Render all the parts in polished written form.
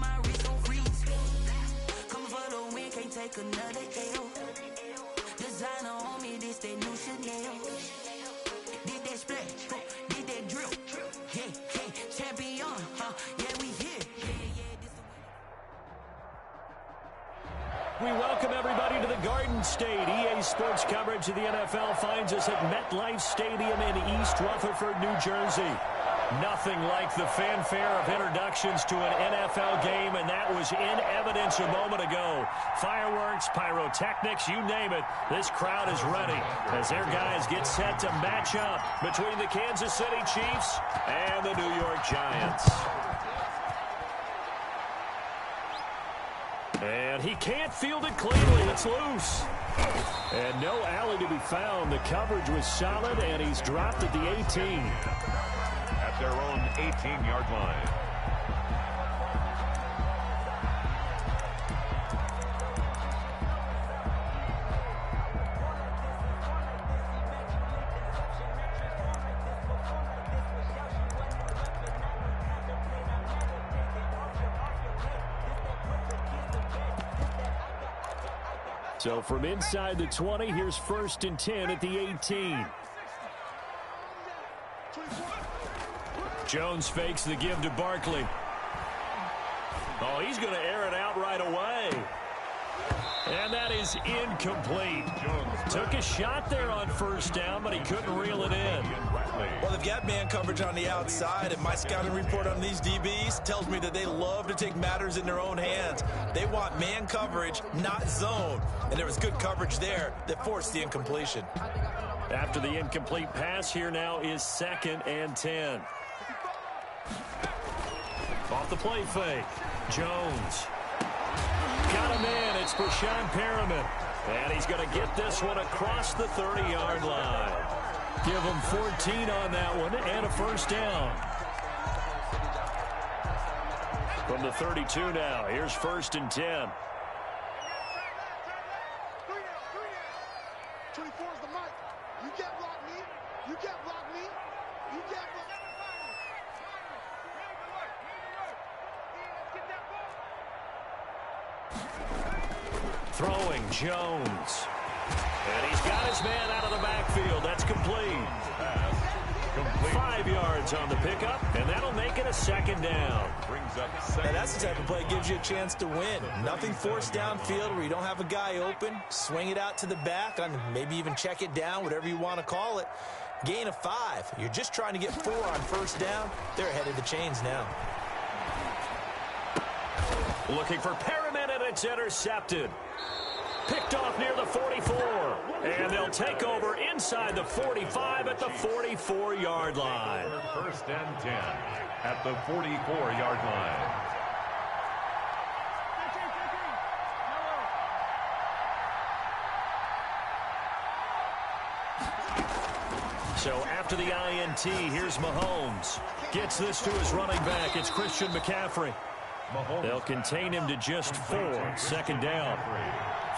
my wrist on freeze. Coming for the win, can't take another L. Designer on me, this that new Chanel. Did that splash, did that drill. Yeah, yeah, champion, yeah, we here. We welcome everybody to the Garden State. EA Sports coverage of the NFL finds us at MetLife Stadium in East Rutherford, New Jersey. Nothing like the fanfare of introductions to an NFL game, and that was in evidence a moment ago. Fireworks, pyrotechnics, you name it. This crowd is ready as their guys get set to match up between the Kansas City Chiefs and the New York Giants. And he can't field it cleanly. It's loose. And no alley to be found. The coverage was solid, and he's dropped at the 18. At their own 18-yard line. So from inside the 20, here's 1st and 10 at the 18. Jones fakes the give to Barkley. Oh, he's going to air it out right away. And that is incomplete. Took a shot there on 1st down, but he couldn't reel it in. Well, they've got man coverage on the outside, and my scouting report on these DBs tells me that they love to take matters in their own hands. They want man coverage, not zone. And there was good coverage there that forced the incompletion. After the incomplete pass, here now is 2nd and 10. Off the play fake. Jones. Got him in. It's Brashad Perriman. And he's going to get this one across the 30-yard line. Give him 14 on that one and a 1st down. From the 32 now, here's 1st and 10. 24 is the mic. You can't block me. You can't block me. You can't block me. Throwing Jones. And he's got his man out of the backfield. That's complete. 5 yards on the pickup, and that'll make it a 2nd down. Now that's the type of play that gives you a chance to win. Nothing forced downfield where you don't have a guy open. Swing it out to the back, and maybe even check it down, whatever you want to call it. Gain of 5. You're just trying to get 4 on 1st down. They're ahead of the chains now. Looking for Perriman, and it's intercepted. Picked off near the 44. And they'll take over inside the 45 at the 44-yard line. 1st and 10 at the 44-yard line. So after the INT, here's Mahomes. Gets this to his running back. It's Christian McCaffrey. They'll contain him to just 4. 2nd down.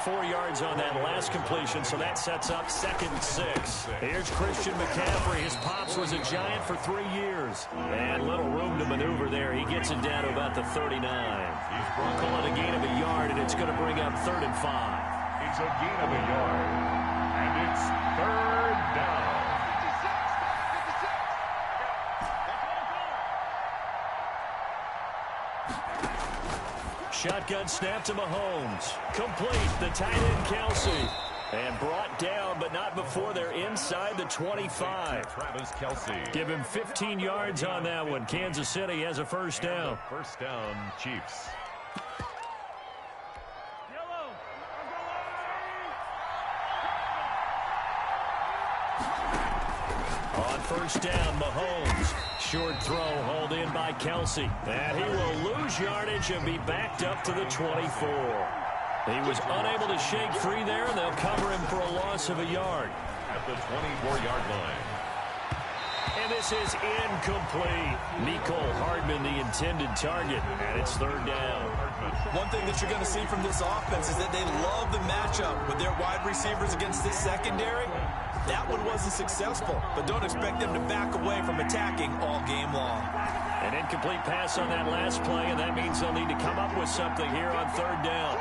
4 yards on that last completion, so that sets up 2nd and 6. Here's Christian McCaffrey. His pops was a Giant for 3 years. And little room to maneuver there. He gets it down to about the 39. Call it a gain of a yard, and it's going to bring up 3rd and 5. It's a gain of a yard, and it's 3rd down. Shotgun snap to Mahomes. Complete. The tight end, Kelsey. And brought down, but not before they're inside the 25. Travis Kelsey. Give him 15 yards on that one. Kansas City has a 1st down. 1st down, Chiefs. On 1st down, Mahomes. Short throw hauled in by Kelsey. And he will lose yardage and be backed up to the 24. He was unable to shake free there, and they'll cover him for a loss of a yard. At the 24-yard line. And this is incomplete. Mecole Hardman, the intended target, and it's 3rd down. One thing that you're going to see from this offense is that they love the matchup with their wide receivers against this secondary. That one wasn't successful, but don't expect them to back away from attacking all game long. An incomplete pass on that last play, and that means they'll need to come up something here on third down.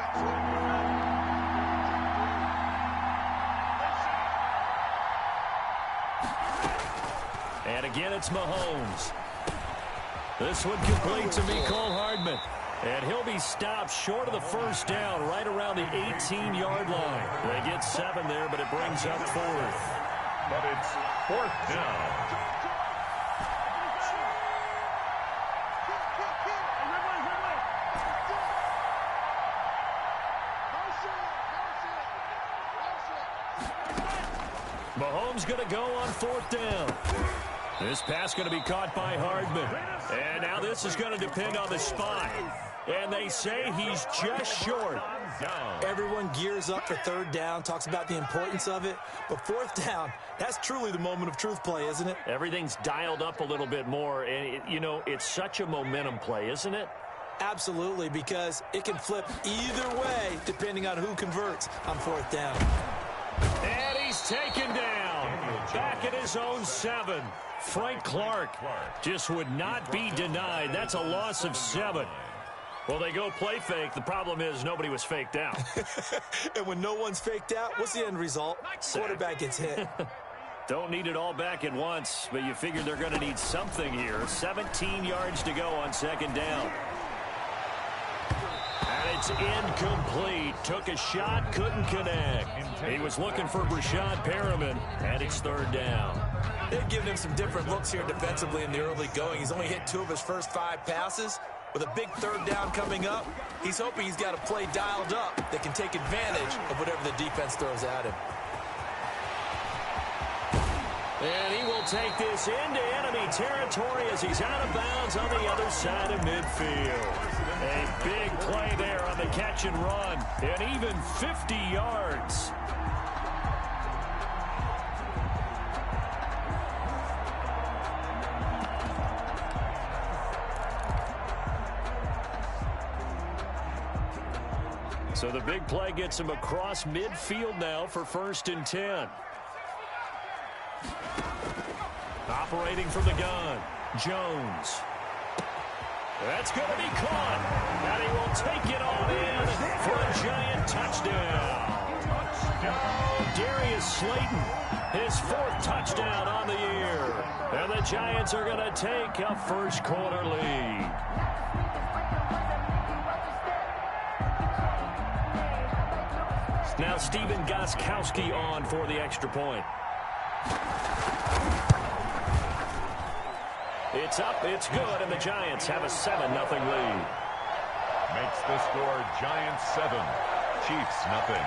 And again, it's Mahomes. This one complete to Mecole Hardman. And he'll be stopped short of the first down, right around the 18-yard line. They get 7 there, but it brings up 4th. But it's 4th down. Mahomes going to go on 4th down. This pass going to be caught by Hardman. And now this is going to depend on the spot. And they say he's just short. Everyone gears up for third down, talks about the importance of it. But 4th down, that's truly the moment of truth play, isn't it? Everything's dialed up a little bit more. And, it's such a momentum play, isn't it? Absolutely, because it can flip either way depending on who converts on 4th down. And he's taken down. Back at his own 7. Frank Clark just would not be denied. That's a loss of 7. Well, they go play fake. The problem is nobody was faked out. And when no one's faked out, what's the end result? Quarterback gets hit. Don't need it all back at once, but you figure they're going to need something here. 17 yards to go on 2nd down. And it's incomplete. Took a shot, couldn't connect. He was looking for Brashad Perriman, and it's 3rd down. They've given him some different looks here defensively in the early going. He's only hit 2 of his first 5 passes. With a big 3rd down coming up, he's hoping he's got a play dialed up that can take advantage of whatever the defense throws at him. And he will take this into enemy territory as he's out of bounds on the other side of midfield. A big play there on the catch and run, and even 50 yards. So the big play gets him across midfield now for 1st and 10. Operating from the gun, Jones. That's going to be caught. And he will take it on in for a giant touchdown. Darius Slayton, his 4th touchdown on the year. And the Giants are going to take a first-quarter lead. Now Stephen Gostkowski on for the extra point. It's up, it's good, and the Giants have a 7-0 lead. Makes the score Giants 7, Chiefs nothing.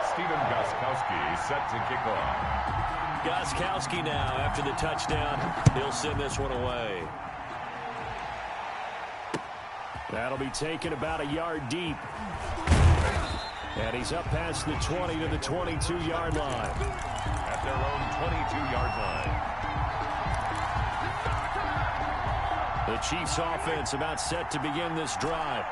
Stephen Gostkowski set to kick off. Gostkowski now, after the touchdown, he'll send this one away. That'll be taken about a yard deep. And he's up past the 20 to the 22-yard line. At their own 22-yard line. The Chiefs offense about set to begin this drive.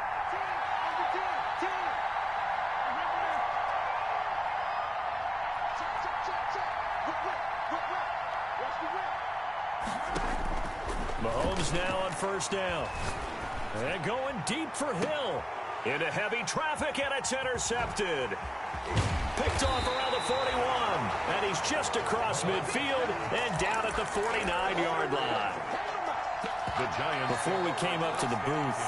Mahomes now on 1st down. And going deep for Hill. Into heavy traffic, and it's intercepted. Picked off around the 41. And he's just across midfield and down at the 49-yard line. The Giants. Before we came up to the booth,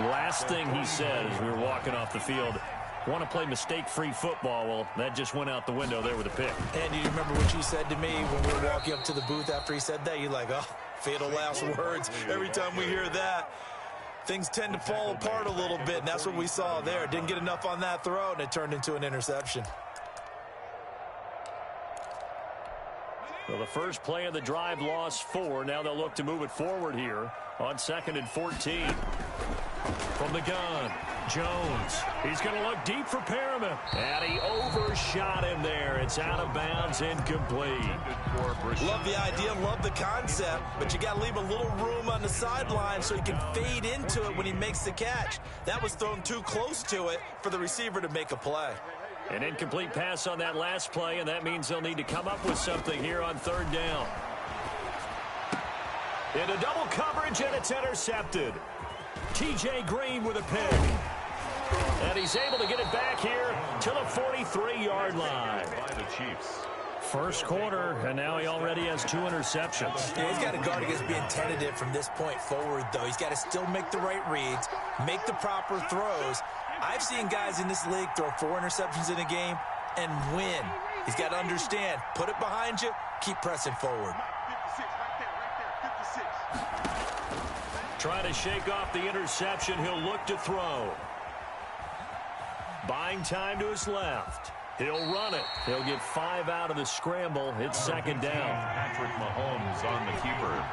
last thing he said as we were walking off the field, want to play mistake-free football. Well, that just went out the window there with a pick. And do you remember what you said to me when we were walking up to the booth after he said that? You're like, oh, fatal last words. Every time we hear that, things tend to fall apart a little bit, and that's what we saw there. Didn't get enough on that throw, and it turned into an interception. Well, the first play of the drive lost 4. Now they'll look to move it forward here on 2nd and 14. From the gun, Jones. He's going to look deep for Perriman. And he overshot him there. It's out of bounds, incomplete. Love the idea, love the concept, but you got to leave a little room on the sideline so he can fade into it when he makes the catch. That was thrown too close to it for the receiver to make a play. An incomplete pass on that last play, and that means they'll need to come up with something here on 3rd down. Into double coverage, and it's intercepted. T.J. Green with a pick. And he's able to get it back here to the 43-yard line. By the Chiefs. First quarter, and now he already has 2 interceptions. Yeah, he's got to guard against being tentative from this point forward, though. He's got to still make the right reads, make the proper throws. I've seen guys in this league throw 4 interceptions in a game and win. He's got to understand, put it behind you, keep pressing forward. 56, right there, 56. Trying to shake off the interception, he'll look to throw. Buying time to his left. He'll run it. He'll get 5 out of the scramble. It's second down. Patrick Mahomes on the keeper.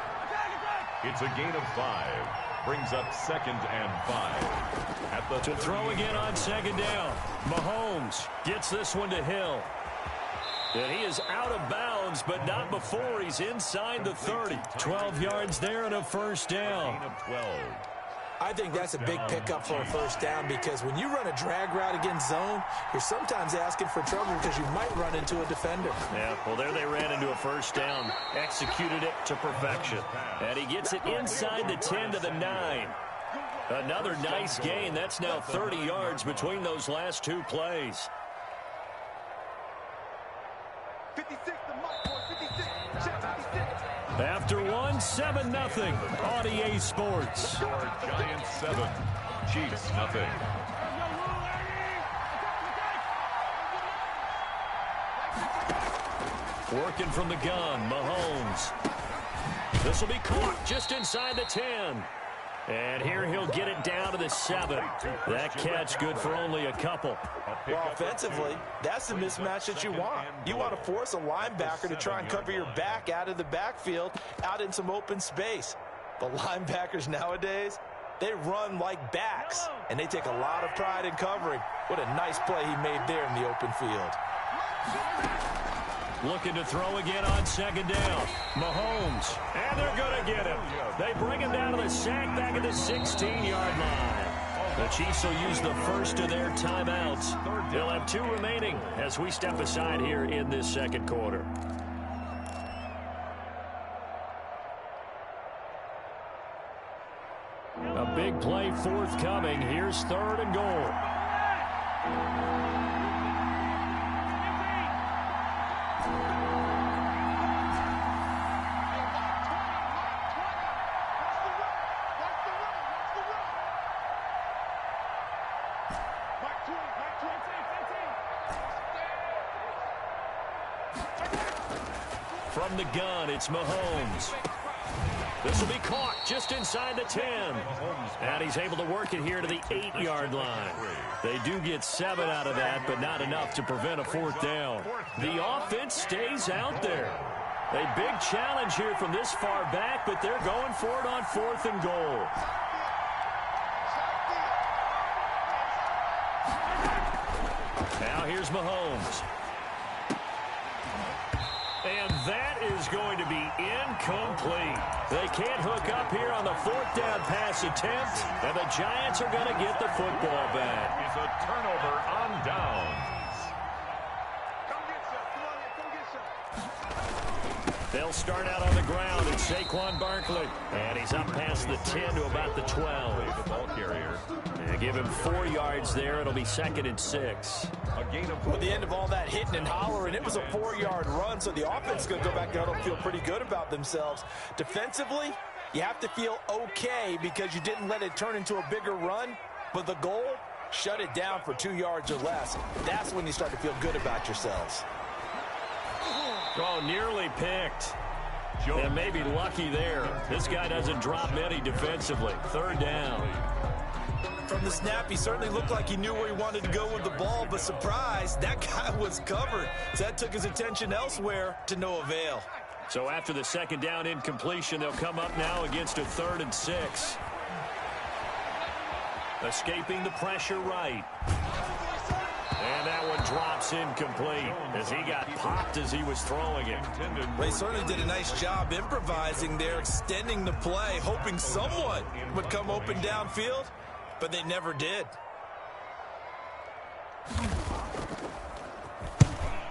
It's a gain of 5. Brings up 2nd and 5. To throw again on second down. Mahomes gets this one to Hill. And he is out of bounds, but not before he's inside the 30. 12 yards there and a first down. Gain of 12. I think that's a big pickup for a first down because when you run a drag route against zone, you're sometimes asking for trouble because you might run into a defender. Yeah, well, there they ran into a first down. Executed it to perfection. And he gets it inside the 10 to the 9. Another nice gain. That's now 30 yards between those last 2 plays. 56, the mic, boy, 56. Check 56. After 1, 7-0 on EA Sports. Score Giants 7. Chiefs nothing. Working from the gun, Mahomes. This will be caught just inside the 10. And here he'll get it down to the 7. That catch good for only a couple. Well, offensively, that's the mismatch that you want. You want to force a linebacker to try and cover your back out of the backfield, out in some open space. But linebackers nowadays, they run like backs, and they take a lot of pride in covering. What a nice play he made there in the open field. Looking to throw again on second down. Mahomes. And they're going to get him. They bring him down to the sack back at the 16-yard line. The Chiefs will use the first of their timeouts. They'll have 2 remaining as we step aside here in this second quarter. A big play forthcoming. Here's 3rd and goal. From the gun, it's Mahomes. This will be caught just inside the 10. And he's able to work it here to the 8-yard line. They do get 7 out of that, but not enough to prevent a 4th down. The offense stays out there. A big challenge here from this far back, but they're going for it on 4th and goal. Now here's Mahomes. And that is going to be incomplete. They can't hook up here on the 4th down pass attempt, and the Giants are going to get the football back. It's a turnover on downs. They'll start out on the ground. It's Saquon Barkley. And he's up past the 10 to about the 12. The ball carrier. They give him 4 yards there. It'll be 2nd and 6. A gain of With the end of all that hitting and hollering, it was a 4-yard run, so the offense is going to go back down and feel pretty good about themselves. Defensively, you have to feel okay because you didn't let it turn into a bigger run, but the goal, shut it down for 2 yards or less. That's when you start to feel good about yourselves. Oh, nearly picked. And maybe lucky there. This guy doesn't drop many defensively. 3rd down. From the snap, he certainly looked like he knew where he wanted to go with the ball, but surprise, that guy was covered. So that took his attention elsewhere to no avail. So after the 2nd down incompletion, they'll come up now against a 3rd and 6. Escaping the pressure right. And that one drops incomplete as he got popped as he was throwing it. They certainly did a nice job improvising there, extending the play, hoping someone would come open downfield, but they never did.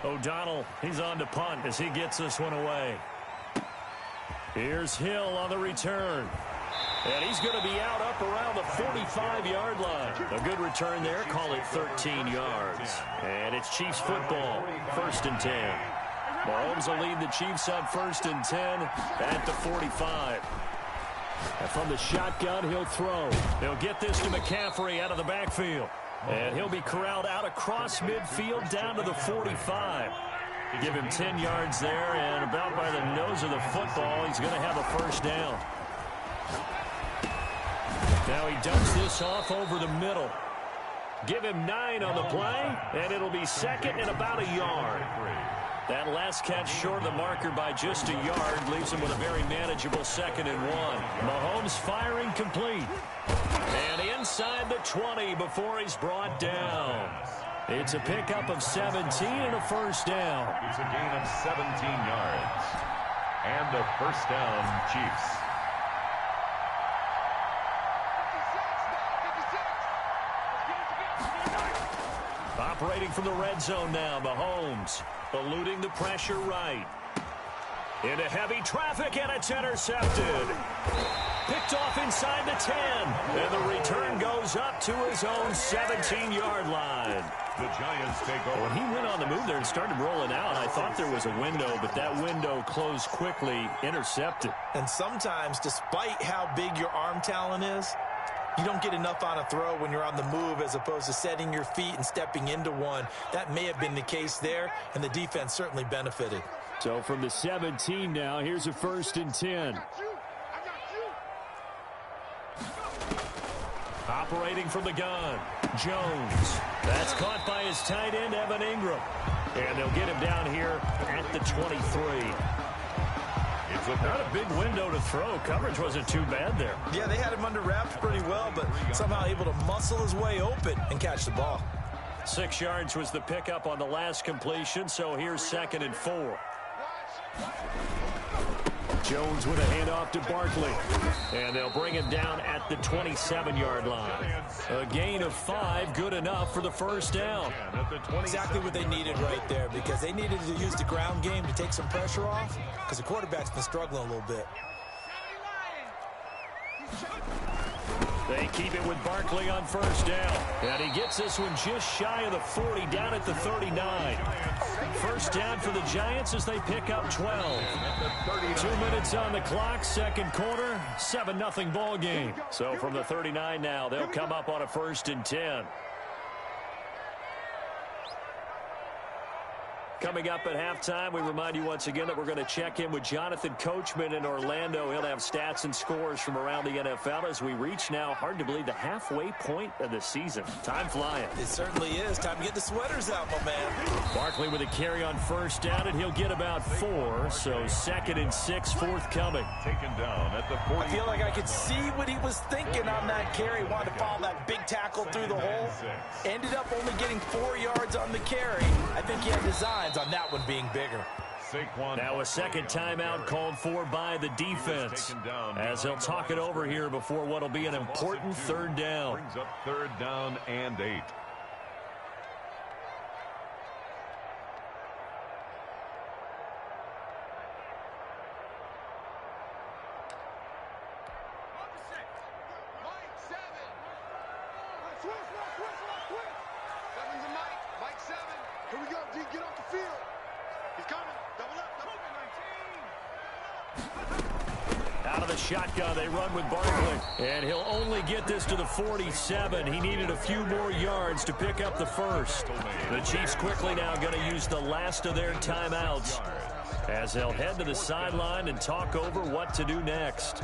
O'Donnell, he's on to punt as he gets this one away. Here's Hill on the return. And he's going to be out up around the 45-yard line. A good return there. Call it 13 yards. And it's Chiefs football. 1st and 10. Mahomes will lead the Chiefs on 1st and 10 at the 45. And from the shotgun, he'll throw. They'll get this to McCaffrey out of the backfield. And he'll be corralled out across midfield down to the 45. Give him 10 yards there, and about by the nose of the football, he's going to have a 1st down. Now he dumps this off over the middle. Give him 9 on the play, and it'll be 2nd and about a yard. That last catch short of the marker by just a yard leaves him with a very manageable 2nd and 1. Mahomes firing complete. And inside the 20 before he's brought down. It's a pickup of 17 and a 1st down. It's a gain of 17 yards. And a 1st down, Chiefs. Operating from the red zone now, Mahomes eluding the pressure right. Into heavy traffic, and it's intercepted. Picked off inside the 10. And the return goes up to his own 17-yard line. The Giants take over. When he went on the move there and started rolling out, I thought there was a window, but that window closed quickly, intercepted. And sometimes, despite how big your arm talent is, you don't get enough on a throw when you're on the move as opposed to setting your feet and stepping into one. That may have been the case there, and the defense certainly benefited. So from the 17 now, here's a 1st and 10. Operating from the gun, Jones. That's caught by his tight end, Evan Ingram. And they'll get him down here at the 23. Not a big window to throw. Coverage wasn't too bad there. Yeah, they had him under wraps pretty well, but somehow able to muscle his way open and catch the ball. 6 yards was the pickup on the last completion, so here's 2nd and 4. Jones with a handoff to Barkley. And they'll bring him down at the 27-yard line. A gain of 5, good enough for the 1st down. Exactly what they needed right there, because they needed to use the ground game to take some pressure off, because the quarterback's been struggling a little bit. They keep it with Barkley on 1st down. And he gets this one just shy of the 40, down at the 39. 1st down for the Giants as they pick up 12. 2 minutes on the clock, 2nd quarter, 7-0 ball game. So from the 39 now, they'll come up on a 1st and 10. Coming up at halftime, we remind you once again that we're going to check in with Jonathan Coachman in Orlando. He'll have stats and scores from around the NFL as we reach now, hard to believe, the halfway point of the season. Time flying. It certainly is. Time to get the sweaters out, my man. Barkley with a carry on 1st down, and he'll get about 4. So 2nd and 6 forthcoming. Taken down at the 40. I feel like I could see what he was thinking on that carry. Wanted to follow that big tackle through the hole. Ended up only getting 4 yards on the carry. I think he had designs on that one being bigger. Now a 2nd timeout called for by the defense, as they'll talk it over here before what will be an important 3rd down. Brings up 3rd down and 8. Shotgun, they run with Barkley. And he'll only get this to the 47. He needed a few more yards to pick up the 1st. The Chiefs quickly now going to use the last of their timeouts as they'll head to the sideline and talk over what to do next.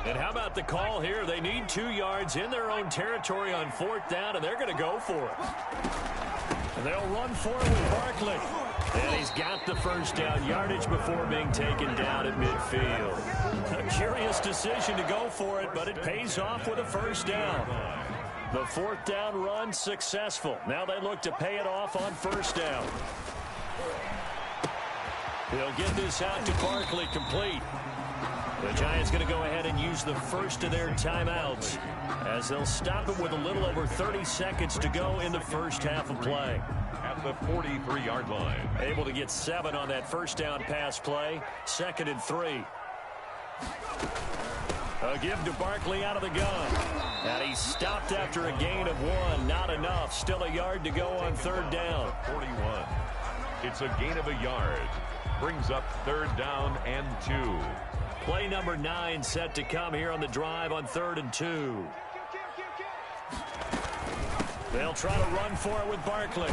And how about the call here? They need 2 yards in their own territory on 4th down, and they're going to go for it. And they'll run for it with Barkley. And he's got the 1st down yardage before being taken down at midfield. A curious decision to go for it, but it pays off with a 1st down. The 4th down run successful. Now they look to pay it off on 1st down. He'll get this out to Barkley, complete. The Giants going to go ahead and use the first of their timeouts as they'll stop it with a little over 30 seconds to go in the first half of play. At the 43-yard line. Able to get 7 on that first down pass play. 2nd and 3. A give to Barkley out of the gun. And he stopped after a gain of 1. Not enough. Still a yard to go on 3rd down. 41. It's a gain of a yard. Brings up 3rd down and 2. Play number 9 set to come here on the drive on 3rd and 2. They'll try to run for it with Barkley.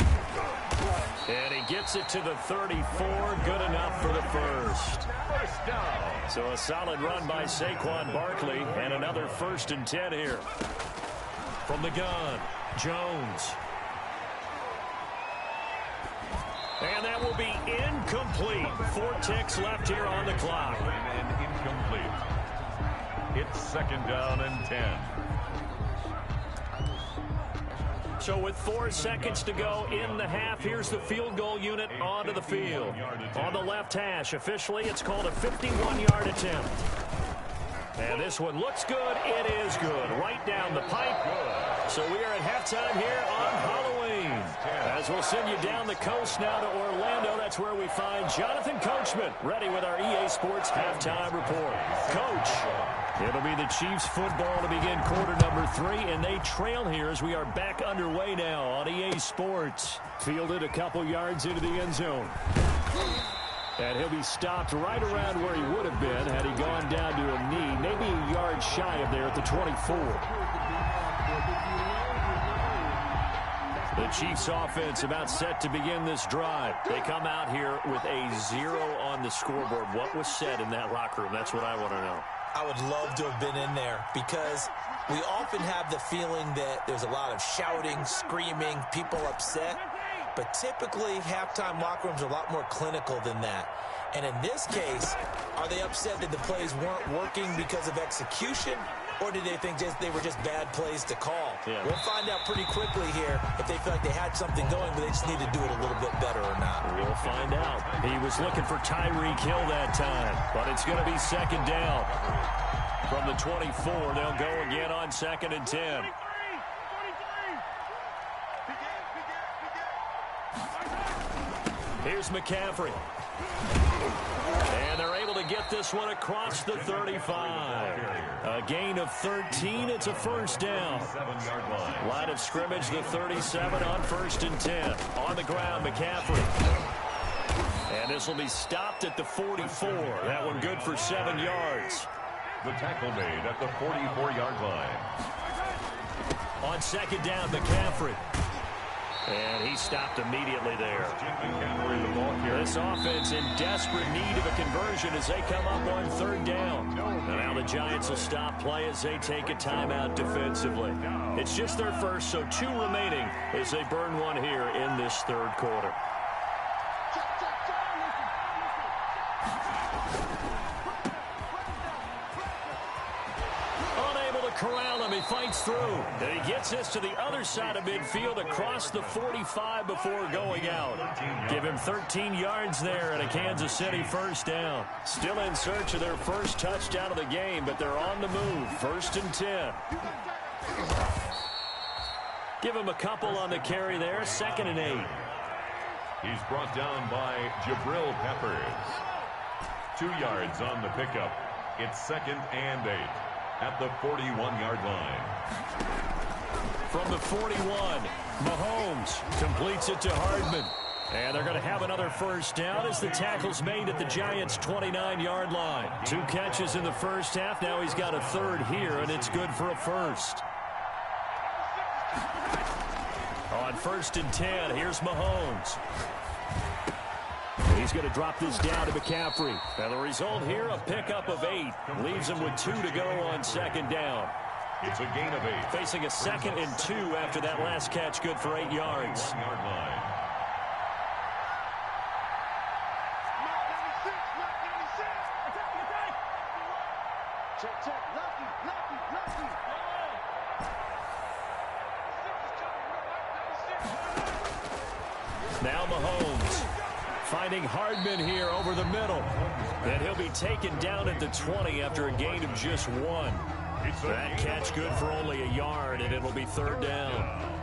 And he gets it to the 34. Good enough for the first. First down. So a solid run by Saquon Barkley and another 1st and 10 here. From the gun, Jones. And that will be incomplete. 4 ticks left here on the clock. And incomplete. It's 2nd down and 10. So with 4 seconds to go in the half, here's the field goal unit onto the field. On the left hash, officially, it's called a 51-yard attempt. And this one looks good. It is good. Right down the pipe. So we are at halftime here on Halloween. As we'll send you down the coast now to Orlando. That's where we find Jonathan Coachman ready with our EA Sports halftime report. Coach, it'll be the Chiefs football to begin quarter number 3, and they trail here as we are back underway now on EA Sports. Fielded a couple yards into the end zone. And he'll be stopped right around where he would have been had he gone down to a knee, maybe a yard shy of there at the 24. The Chiefs offense about set to begin this drive. They come out here with a 0 on the scoreboard. What was said in that locker room? That's what I want to know. I would love to have been in there because we often have the feeling that there's a lot of shouting, screaming, people upset. But typically, halftime locker rooms are a lot more clinical than that. And in this case, are they upset that the plays weren't working because of execution? Or did they think they were just bad plays to call? Yeah. We'll find out pretty quickly here if they feel like they had something going, but they just need to do it a little bit better or not. We'll find out. He was looking for Tyreek Hill that time, but it's going to be 2nd down. From the 24, they'll go again on 2nd and 10. Here's McCaffrey. And they're able to get this one across the 35. A gain of 13. It's a 1st down. Line of scrimmage, the 37 on 1st and 10. On the ground, McCaffrey. And this will be stopped at the 44. That one good for 7 yards. The tackle made at the 44-yard line. On 2nd down, McCaffrey. And he stopped immediately there. This offense in desperate need of a conversion as they come up on 3rd down. And now the Giants will stop play as they take a timeout defensively. It's just their first, so 2 remaining as they burn one here in this 3rd quarter. Corral him. He fights through. And he gets this to the other side of midfield across the 45 before going out. Give him 13 yards there and a Kansas City 1st down. Still in search of their first touchdown of the game, but they're on the move. 1st and 10. Give him a couple on the carry there. 2nd and 8. He's brought down by Jabril Peppers. 2 yards on the pickup. It's 2nd and 8. At the 41-yard line. From the 41, Mahomes completes it to Hardman. And they're going to have another 1st down as the tackle's made at the Giants' 29-yard line. 2 catches in the first half. Now he's got a 3rd here, and it's good for a 1st. On 1st and 10, here's Mahomes. He's going to drop this down to McCaffrey. And the result here, a pickup of 8. Leaves him with 2 to go on 2nd down. It's a gain of 8. Facing a 2nd and 2 after that last catch, good for 8 yards. 1-yard line. Now Mahomes finding Hardman here over the middle. And he'll be taken down at the 20 after a gain of just 1. That catch good for only a yard, and it'll be 3rd down.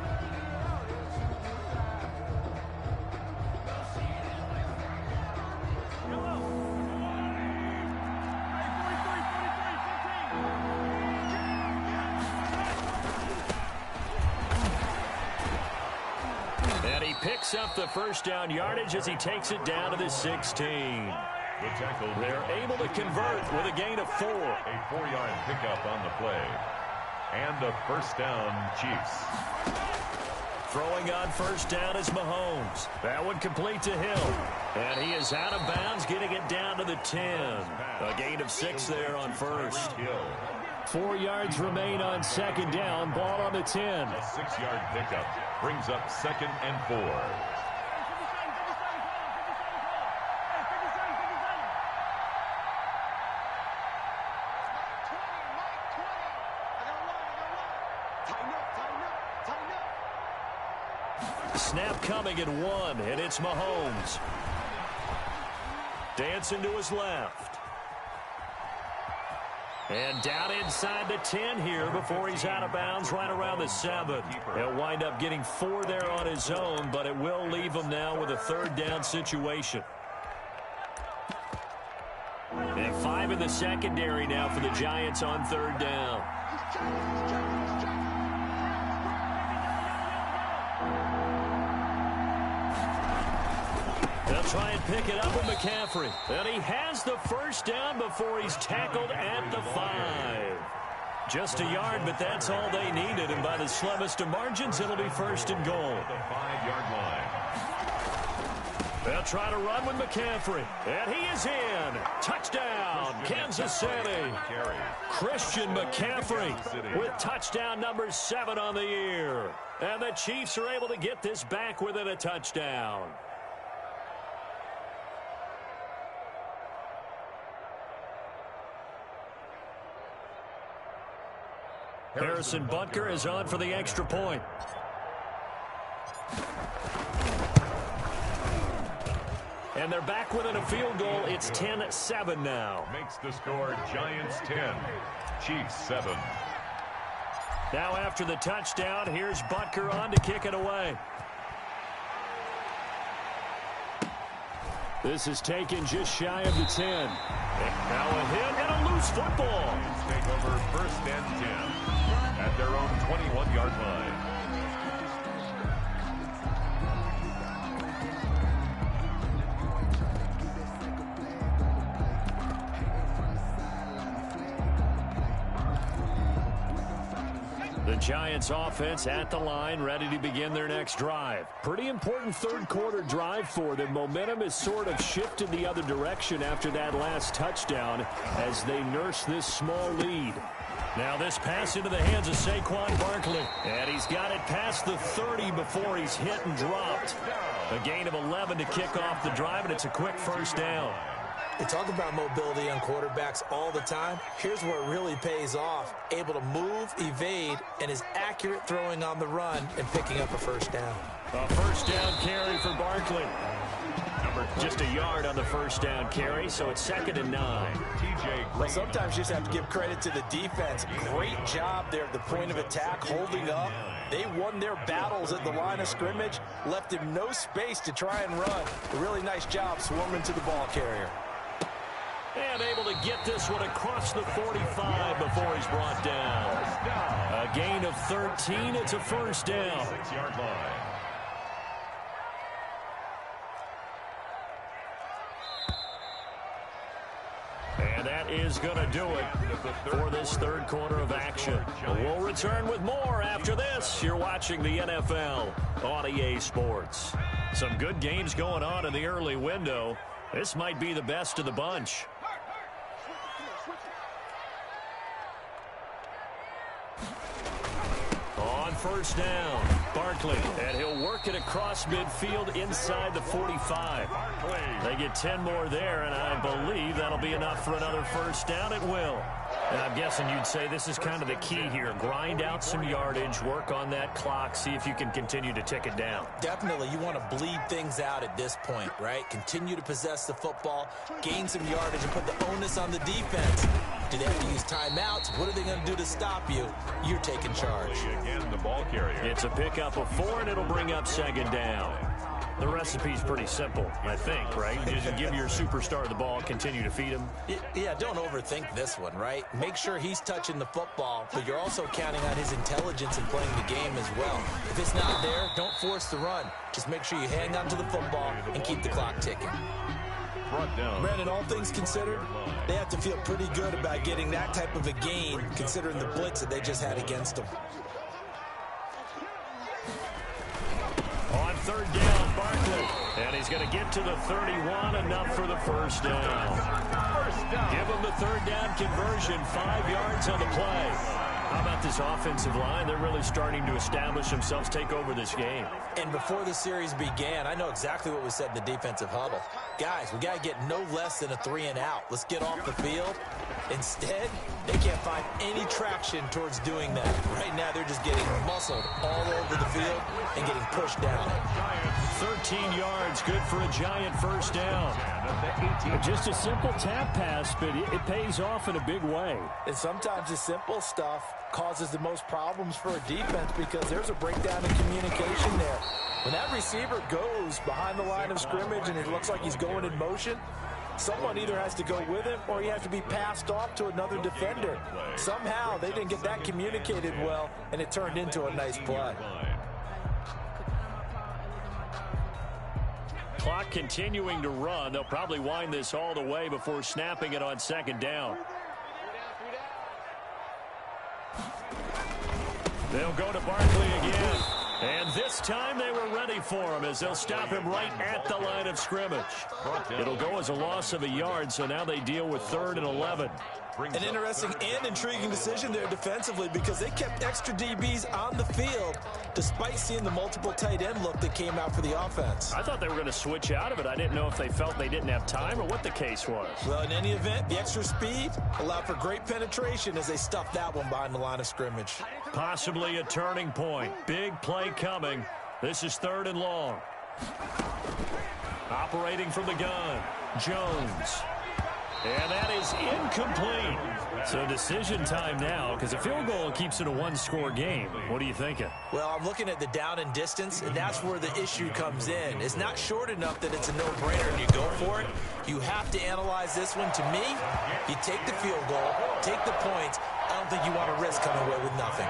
And he picks up the 1st down yardage as he takes it down to the 16. They're able to convert with a gain of 4. A 4-yard pickup on the play. And a 1st down, Chiefs. Throwing on 1st down is Mahomes. That one complete to Hill. And he is out of bounds, getting it down to the 10. A gain of 6 there on 1st. 4 yards remain on 2nd down. Ball on the 10. A 6-yard pickup brings up 2nd and 4. Snap coming at 1, and it's Mahomes. Dancing to his left. And down inside the 10 here before he's out of bounds right around the 7. He'll wind up getting 4 there on his own, but it will leave him now with a 3rd down situation. And 5 in the secondary now for the Giants on 3rd down. They'll try and pick it up with McCaffrey. And he has the 1st down before he's tackled at the 5. Just a yard, but that's all they needed. And by the slimmest of margins, it'll be 1st and goal. The 5-yard line. They'll try to run with McCaffrey. And he is in. Touchdown, Kansas City. Christian McCaffrey with touchdown number 7 on the year. And the Chiefs are able to get this back within a touchdown. Harrison Butker is on for the extra point. And they're back within a field goal. It's 10-7 now. Makes the score Giants 10, Chiefs 7. Now after the touchdown, here's Butker on to kick it away. This is taken just shy of the 10. Now a hit and a loose football. Take over 1st and 10 at their own 21-yard line. The Giants offense at the line, ready to begin their next drive. Pretty important 3rd quarter drive for them. Momentum has sort of shifted the other direction after that last touchdown as they nurse this small lead. Now this pass into the hands of Saquon Barkley. And he's got it past the 30 before he's hit and dropped. A gain of 11 to kick off the drive, and it's a quick 1st down. They talk about mobility on quarterbacks all the time. Here's where it really pays off. Able to move, evade, and is accurate throwing on the run and picking up a 1st down. A 1st down carry for Barkley. Just a yard on the 1st down carry, so it's 2nd and 9. Well, sometimes you just have to give credit to the defense. Great job there at the point of attack, holding up. They won their battles at the line of scrimmage, left him no space to try and run. A really nice job swarming to the ball carrier. And able to get this one across the 45 before he's brought down. A gain of 13. It's a 1st down. 6-yard line. And that is going to do it for this 3rd quarter of action. We'll return with more after this. You're watching the NFL on EA Sports. Some good games going on in the early window. This might be the best of the bunch. On 1st down, Barkley, and he'll work it across midfield inside the 45. They get 10 more there, and I believe that'll be enough for another 1st down. It will. And I'm guessing you'd say this is kind of the key here. Grind out some yardage, work on that clock, see if you can continue to tick it down. Definitely, you want to bleed things out at this point, right? Continue to possess the football, gain some yardage, and put the onus on the defense. Do they have to use timeouts? What are they going to do to stop you? You're taking charge. Again, the ball carrier. It's a pickup of 4, and it'll bring up second down. The recipe's pretty simple, I think, right? You just give your superstar the ball, continue to feed him. Yeah, don't overthink this one, right? Make sure he's touching the football, but you're also counting on his intelligence in playing the game as well. If it's not there, don't force the run. Just make sure you hang on to the football and keep the clock ticking. Brandon, all things considered, they have to feel pretty good about getting that type of a gain, considering the blitz that they just had against them. On third down, Barkley. And he's going to get to the 31, enough for the first down. Give him the third down conversion, 5 yards on the play. How about this offensive line? They're really starting to establish themselves, take over this game. And before the series began, I know exactly what was said in the defensive huddle. Guys, we got to get no less than a 3-and-out. Let's get off the field. Instead, they can't find any traction towards doing that. Right now, they're just getting muscled all over the field and getting pushed down. 13 yards, good for a Giant first down. Just a simple tap pass, but it pays off in a big way. And sometimes the simple stuff causes the most problems for a defense because there's a breakdown in communication there. When that receiver goes behind the line of scrimmage and it looks like he's going in motion, someone either has to go with him or he has to be passed off to another defender. Somehow they didn't get that communicated well, and it turned into a nice play. Clock continuing to run. They'll probably wind this all the way before snapping it on second down. They'll go to Barkley again. And this time they were ready for him as they'll stop him right at the line of scrimmage. It'll go as a loss of a yard, so now they deal with 3rd and 11. An interesting and intriguing decision there defensively because they kept extra DBs on the field despite seeing the multiple tight end look that came out for the offense. I thought they were going to switch out of it. I didn't know if they felt they didn't have time or what the case was. Well, in any event, the extra speed allowed for great penetration as they stuffed that one behind the line of scrimmage. Possibly a turning point. Big play coming. This is 3rd and long. Operating from the gun, Jones. And that is incomplete. So decision time now because a field goal keeps it a 1-score game. What are you thinking? Well, I'm looking at the down and distance, and that's where the issue comes in. It's not short enough that it's a no-brainer and you go for it. You have to analyze this one. To me, you take the field goal, take the points. I don't think you want to risk coming away with nothing.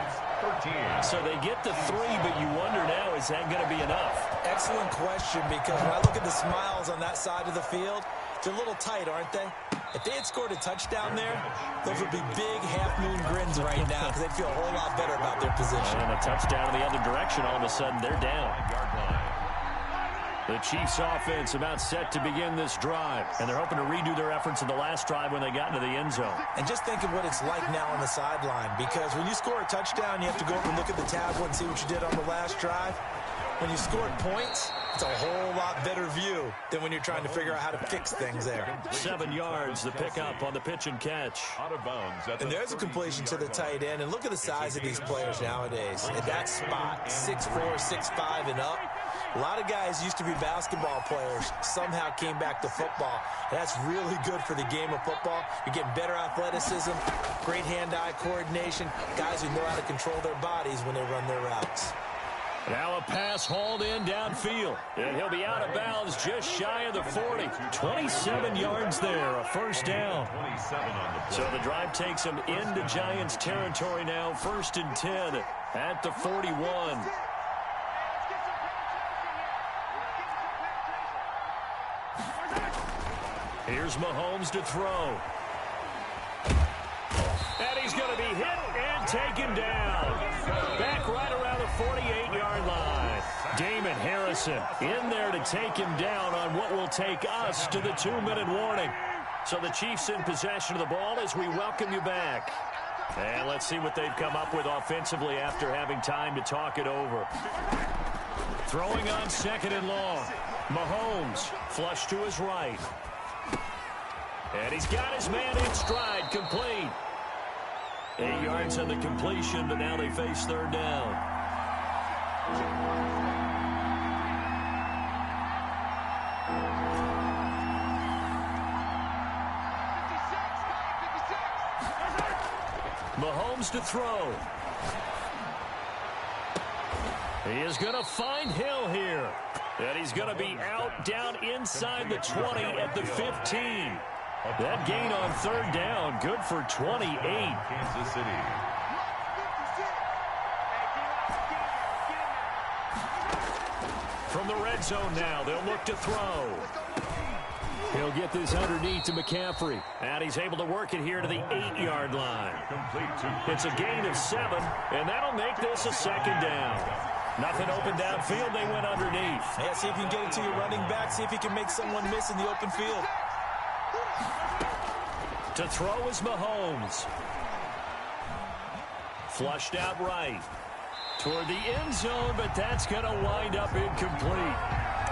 So they get the 3, but you wonder now, is that going to be enough? Excellent question, because when I look at the smiles on that side of the field, they're a little tight, aren't they? If they had scored a touchdown there, those would be big half-moon grins right now because they'd feel a whole lot better about their position. And a touchdown in the other direction, all of a sudden they're down. The Chiefs offense about set to begin this drive, and they're hoping to redo their efforts in the last drive when they got into the end zone. And just think of what it's like now on the sideline, because when you score a touchdown, you have to go up and look at the tablet and see what you did on the last drive. When you scored points, it's a whole lot better view than when you're trying to figure out how to fix things there. 7 yards, the pickup on the pitch and catch. Out of bounds. And there's a completion to the tight end. And look at the size of these players nowadays. At that spot, 6'4", 6'5", and up. A lot of guys used to be basketball players, somehow came back to football. And that's really good for the game of football. You're getting better athleticism, great hand-eye coordination, guys who know how to control their bodies when they run their routes. Now a pass hauled in downfield, and he'll be out of bounds just shy of the 40. 27 yards there, a first down. So the drive takes him into Giants territory now, 1st and 10 at the 41. Here's Mahomes to throw. And he's going to be hit and taken down. Back right around the 48-yard line. Damon Harrison in there to take him down on what will take us to the 2-minute warning. So the Chiefs in possession of the ball as we welcome you back. And let's see what they've come up with offensively after having time to talk it over. Throwing on 2nd and long. Mahomes flush to his right. And he's got his man in stride, complete. 8 yards on the completion, but now they face third down. Mahomes to throw. He is going to find Hill here. And he's going to be out down inside the 20 at the 15. That gain on third down, good for 28. Kansas City. From the red zone now, they'll look to throw. He'll get this underneath to McCaffrey. And he's able to work it here to the 8-yard line. It's a gain of 7, and that'll make this a second down. Nothing open downfield, they went underneath. Yeah, see if you can get it to your running back. See if you can make someone miss in the open field. To throw is Mahomes. Flushed out right. Toward the end zone, but that's going to wind up incomplete.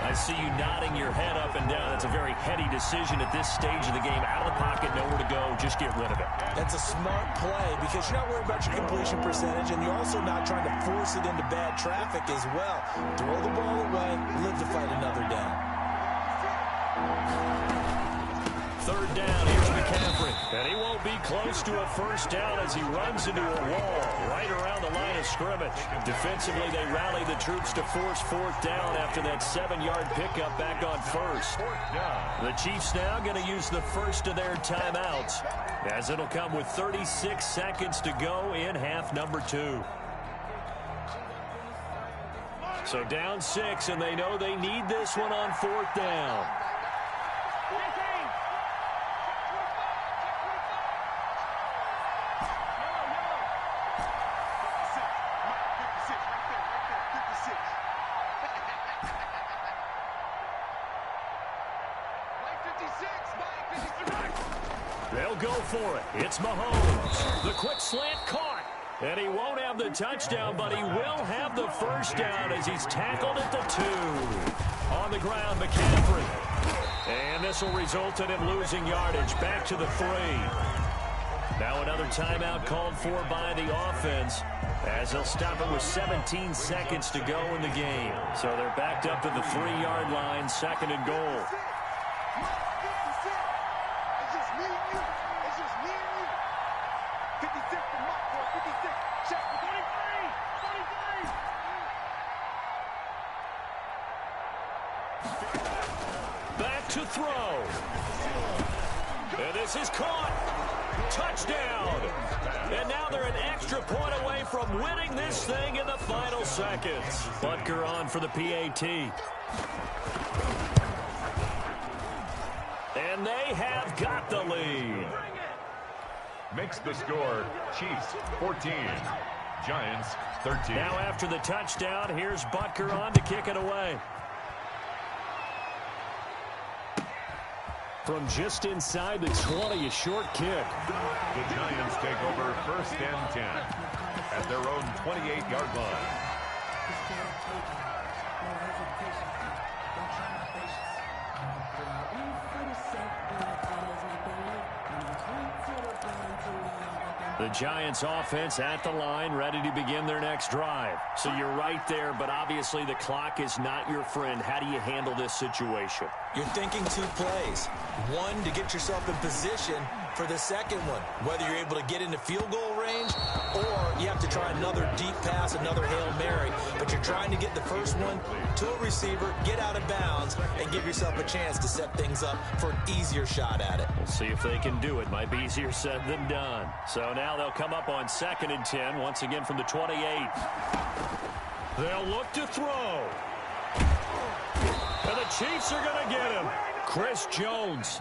I see you nodding your head up and down. That's a very heady decision at this stage of the game. Out of the pocket, nowhere to go. Just get rid of it. That's a smart play because you're not worried about your completion percentage, and you're also not trying to force it into bad traffic as well. Throw the ball away, live to fight another down. Third down, here's McCaffrey. And he won't be close to a first down as he runs into a wall right around the line of scrimmage. Defensively, they rally the troops to force fourth down after that 7-yard pickup back on first. The Chiefs now going to use the first of their timeouts as it'll come with 36 seconds to go in half number 2. So down 6, and they know they need this one on fourth down. They'll go for it. It's Mahomes. The quick slant caught. And he won't have the touchdown, but he will have the first down as he's tackled at the 2. On the ground, McCaffrey. And this will result in him losing yardage. Back to the 3. Now another timeout called for by the offense as they'll stop it with 17 seconds to go in the game. So they're backed up to the 3-yard line, second and goal. Back to throw. And this is caught. Touchdown. And now they're an extra point away from winning this thing in the final seconds. Butker on for the PAT. And they have got the lead. Makes the score Chiefs 14, Giants 13. Now after the touchdown, here's Butker on to kick it away. From just inside the 20, a short kick. The Giants take over first and 10 at their own 28-yard line. The Giants offense at the line, ready to begin their next drive. So you're right there, but obviously the clock is not your friend. How do you handle this situation? You're thinking 2 plays. One, to get yourself in position for the second one, whether you're able to get into field goal range or you have to try another deep pass, another Hail Mary. But you're trying to get the first one to a receiver, get out of bounds, and give yourself a chance to set things up for an easier shot at it. We'll see if they can do it. Might be easier said than done. So now they'll come up on second and 10, once again from the 28. They'll look to throw. And the Chiefs are going to get him. Chris Jones.